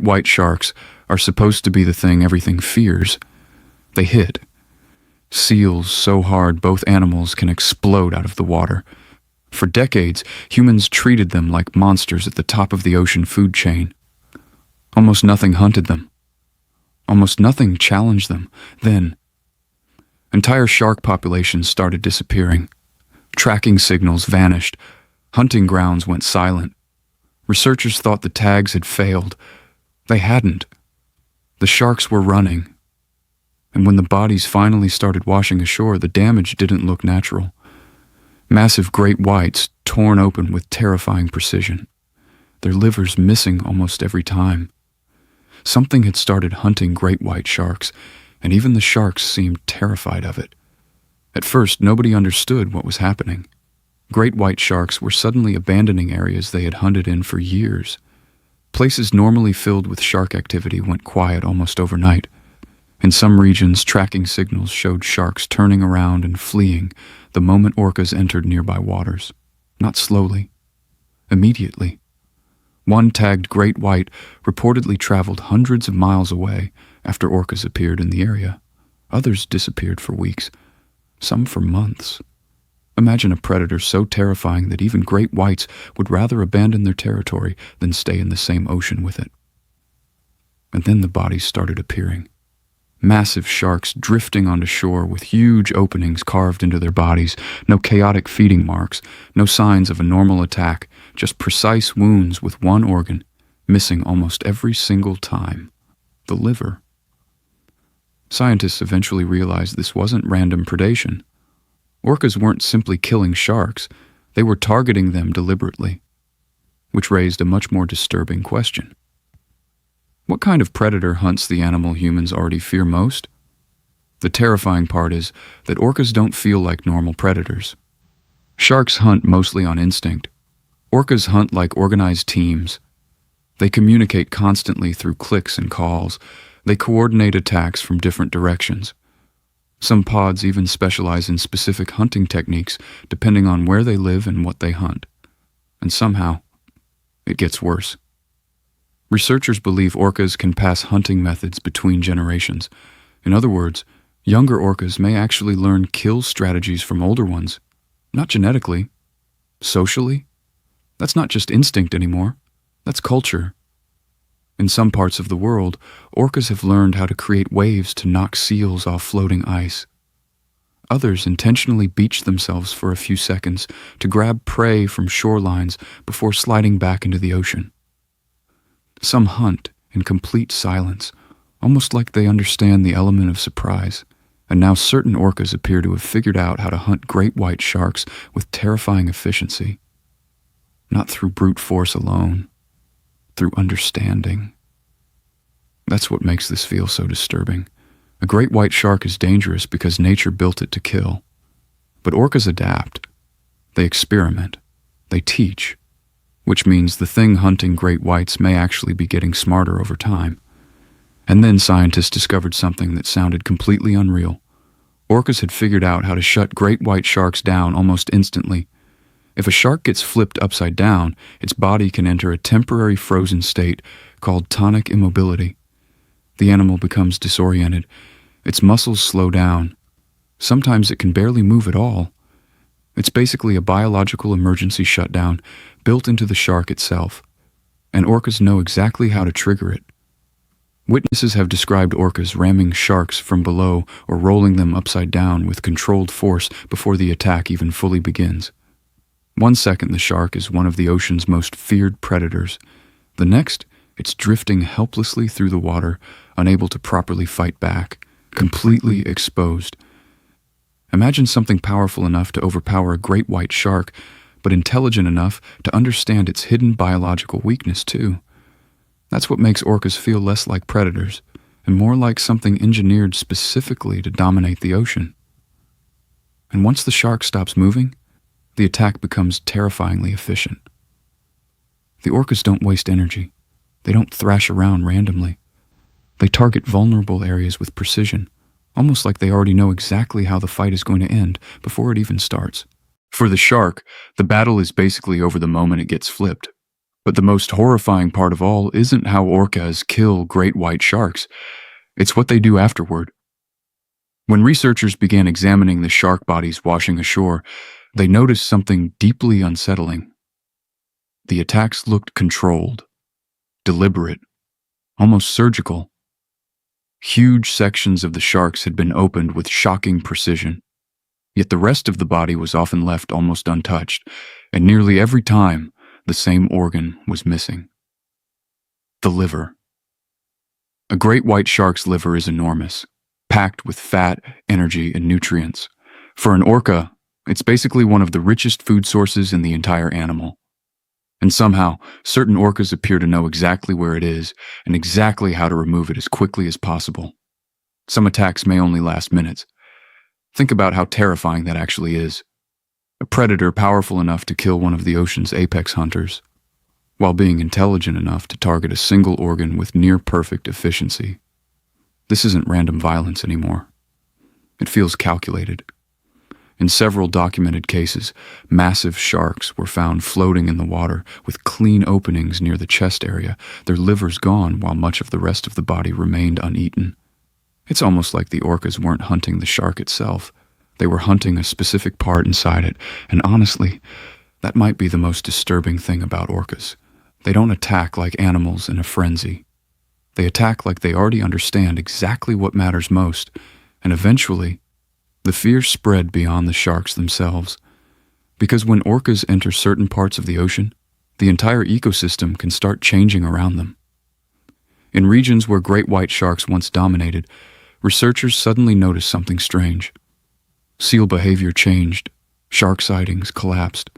White sharks are supposed to be the thing everything fears. They hit seals so hard both animals can explode out of the water. For decades, humans treated them like monsters at the top of the ocean food chain. Almost nothing hunted them. Almost nothing challenged them. Then, entire shark populations started disappearing. Tracking signals vanished. Hunting grounds went silent. Researchers thought the tags had failed. They hadn't. The sharks were running. And when the bodies finally started washing ashore, the damage didn't look natural. Massive great whites torn open with terrifying precision, their livers missing almost every time. Something had started hunting great white sharks, and even the sharks seemed terrified of it. At first, nobody understood what was happening. Great white sharks were suddenly abandoning areas they had hunted in for years. Places normally filled with shark activity went quiet almost overnight. In some regions, tracking signals showed sharks turning around and fleeing the moment orcas entered nearby waters. Not slowly. Immediately. One tagged great white reportedly traveled hundreds of miles away after orcas appeared in the area. Others disappeared for weeks, some for months. Imagine a predator so terrifying that even great whites would rather abandon their territory than stay in the same ocean with it. And then the bodies started appearing. Massive sharks drifting onto shore with huge openings carved into their bodies, no chaotic feeding marks, no signs of a normal attack, just precise wounds with one organ, missing almost every single time: the liver. Scientists eventually realized this wasn't random predation. Orcas weren't simply killing sharks, they were targeting them deliberately, which raised a much more disturbing question. What kind of predator hunts the animal humans already fear most? The terrifying part is that orcas don't feel like normal predators. Sharks hunt mostly on instinct. Orcas hunt like organized teams. They communicate constantly through clicks and calls. They coordinate attacks from different directions. Some pods even specialize in specific hunting techniques depending on where they live and what they hunt. And somehow, it gets worse. Researchers believe orcas can pass hunting methods between generations. In other words, younger orcas may actually learn kill strategies from older ones. Not genetically. Socially? That's not just instinct anymore. That's culture. In some parts of the world, orcas have learned how to create waves to knock seals off floating ice. Others intentionally beach themselves for a few seconds to grab prey from shorelines before sliding back into the ocean. Some hunt in complete silence, almost like they understand the element of surprise, and now certain orcas appear to have figured out how to hunt great white sharks with terrifying efficiency. Not through brute force alone, through understanding. That's what makes this feel so disturbing. A great white shark is dangerous because nature built it to kill. But orcas adapt. They experiment. They teach. Which means the thing hunting great whites may actually be getting smarter over time. And then scientists discovered something that sounded completely unreal. Orcas had figured out how to shut great white sharks down almost instantly. If a shark gets flipped upside down, its body can enter a temporary frozen state called tonic immobility. The animal becomes disoriented. Its muscles slow down. Sometimes it can barely move at all. It's basically a biological emergency shutdown built into the shark itself, and orcas know exactly how to trigger it. Witnesses have described orcas ramming sharks from below or rolling them upside down with controlled force before the attack even fully begins. 1 second the shark is one of the ocean's most feared predators. The next, it's drifting helplessly through the water, unable to properly fight back, completely exposed. Imagine something powerful enough to overpower a great white shark, but intelligent enough to understand its hidden biological weakness too. That's what makes orcas feel less like predators, and more like something engineered specifically to dominate the ocean. And once the shark stops moving, the attack becomes terrifyingly efficient. The orcas don't waste energy. They don't thrash around randomly. They target vulnerable areas with precision, almost like they already know exactly how the fight is going to end before it even starts. For the shark, the battle is basically over the moment it gets flipped. But the most horrifying part of all isn't how orcas kill great white sharks, it's what they do afterward. When researchers began examining the shark bodies washing ashore, they noticed something deeply unsettling. The attacks looked controlled, deliberate, almost surgical. Huge sections of the sharks had been opened with shocking precision, yet the rest of the body was often left almost untouched, and nearly every time, the same organ was missing. The liver. A great white shark's liver is enormous, packed with fat, energy, and nutrients. For an orca, it's basically one of the richest food sources in the entire animal. And somehow, certain orcas appear to know exactly where it is and exactly how to remove it as quickly as possible. Some attacks may only last minutes. Think about how terrifying that actually is. A predator powerful enough to kill one of the ocean's apex hunters, while being intelligent enough to target a single organ with near-perfect efficiency. This isn't random violence anymore. It feels calculated. In several documented cases, massive sharks were found floating in the water with clean openings near the chest area, their livers gone while much of the rest of the body remained uneaten. It's almost like the orcas weren't hunting the shark itself. They were hunting a specific part inside it, and honestly, that might be the most disturbing thing about orcas. They don't attack like animals in a frenzy. They attack like they already understand exactly what matters most, and eventually, the fear spread beyond the sharks themselves. Because when orcas enter certain parts of the ocean, the entire ecosystem can start changing around them. In regions where great white sharks once dominated, researchers suddenly noticed something strange. Seal behavior changed, shark sightings collapsed,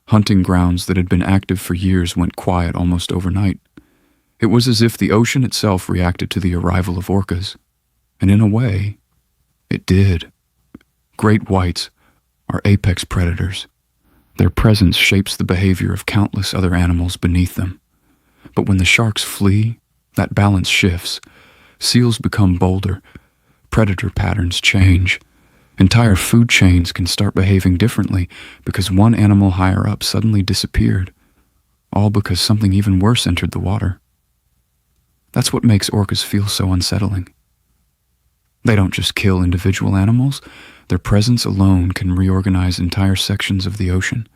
hunting grounds that had been active for years went quiet almost overnight. It was as if the ocean itself reacted to the arrival of orcas. And in a way, it did. Great whites are apex predators. Their presence shapes the behavior of countless other animals beneath them. But when the sharks flee, that balance shifts. Seals become bolder. Predator patterns change. Entire food chains can start behaving differently because one animal higher up suddenly disappeared, all because something even worse entered the water. That's what makes orcas feel so unsettling. They don't just kill individual animals, their presence alone can reorganize entire sections of the ocean.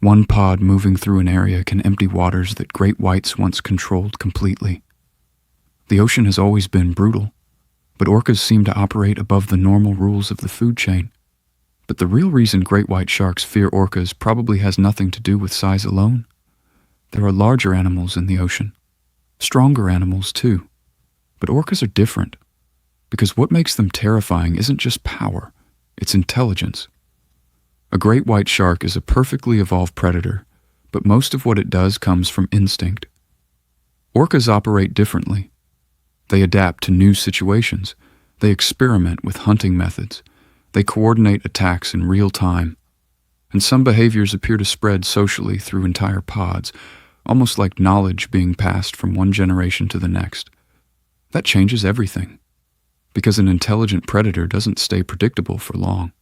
One pod moving through an area can empty waters that great whites once controlled completely. The ocean has always been brutal, but orcas seem to operate above the normal rules of the food chain. But the real reason great white sharks fear orcas probably has nothing to do with size alone. There are larger animals in the ocean, stronger animals too. But orcas are different, because what makes them terrifying isn't just power, it's intelligence. A great white shark is a perfectly evolved predator, but most of what it does comes from instinct. Orcas operate differently. They adapt to new situations. They experiment with hunting methods. They coordinate attacks in real time. And some behaviors appear to spread socially through entire pods, almost like knowledge being passed from one generation to the next. That changes everything, because an intelligent predator doesn't stay predictable for long.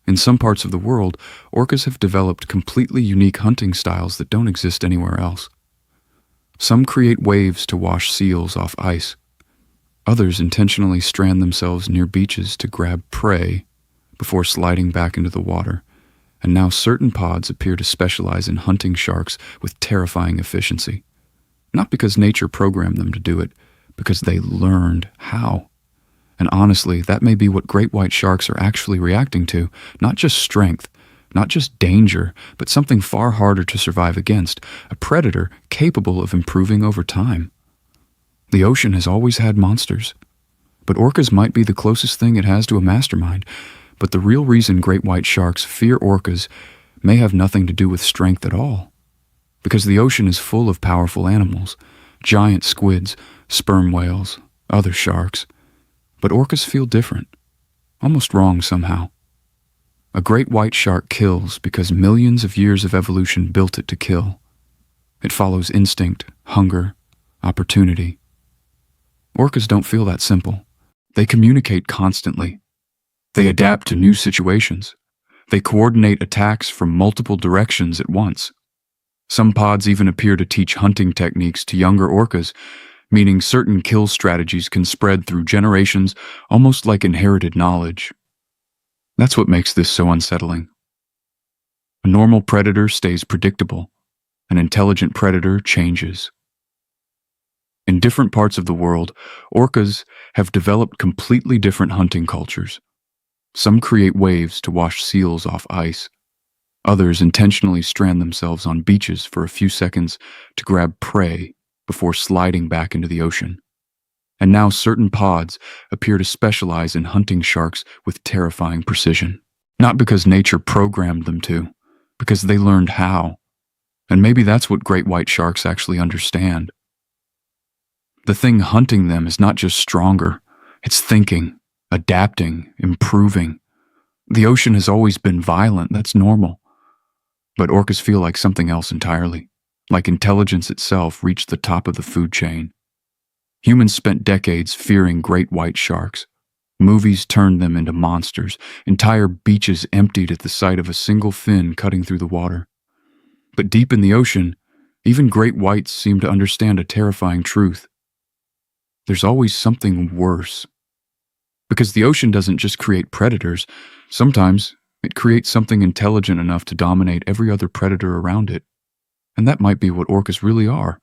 In some parts of the world, orcas have developed completely unique hunting styles that don't exist anywhere else. Some create waves to wash seals off ice. Others intentionally strand themselves near beaches to grab prey before sliding back into the water. And now certain pods appear to specialize in hunting sharks with terrifying efficiency. Not because nature programmed them to do it, because they learned how. And honestly, that may be what great white sharks are actually reacting to, not just strength, not just danger, but something far harder to survive against, a predator capable of improving over time. The ocean has always had monsters, but orcas might be the closest thing it has to a mastermind. But the real reason great white sharks fear orcas may have nothing to do with strength at all. Because the ocean is full of powerful animals, giant squids, sperm whales, other sharks. But orcas feel different, almost wrong somehow. A great white shark kills because millions of years of evolution built it to kill. It follows instinct, hunger, opportunity. Orcas don't feel that simple. They communicate constantly. They adapt to new situations. They coordinate attacks from multiple directions at once. Some pods even appear to teach hunting techniques to younger orcas, meaning certain kill strategies can spread through generations, almost like inherited knowledge. That's what makes this so unsettling. A normal predator stays predictable. An intelligent predator changes. In different parts of the world, orcas have developed completely different hunting cultures. Some create waves to wash seals off ice. Others intentionally strand themselves on beaches for a few seconds to grab prey before sliding back into the ocean. And now certain pods appear to specialize in hunting sharks with terrifying precision. Not because nature programmed them to, because they learned how. And maybe that's what great white sharks actually understand. The thing hunting them is not just stronger, it's thinking, adapting, improving. The ocean has always been violent, that's normal. But orcas feel like something else entirely, like intelligence itself reached the top of the food chain. Humans spent decades fearing great white sharks. Movies turned them into monsters, entire beaches emptied at the sight of a single fin cutting through the water. But deep in the ocean, even great whites seem to understand a terrifying truth. There's always something worse. Because the ocean doesn't just create predators, sometimes it creates something intelligent enough to dominate every other predator around it. And that might be what orcas really are.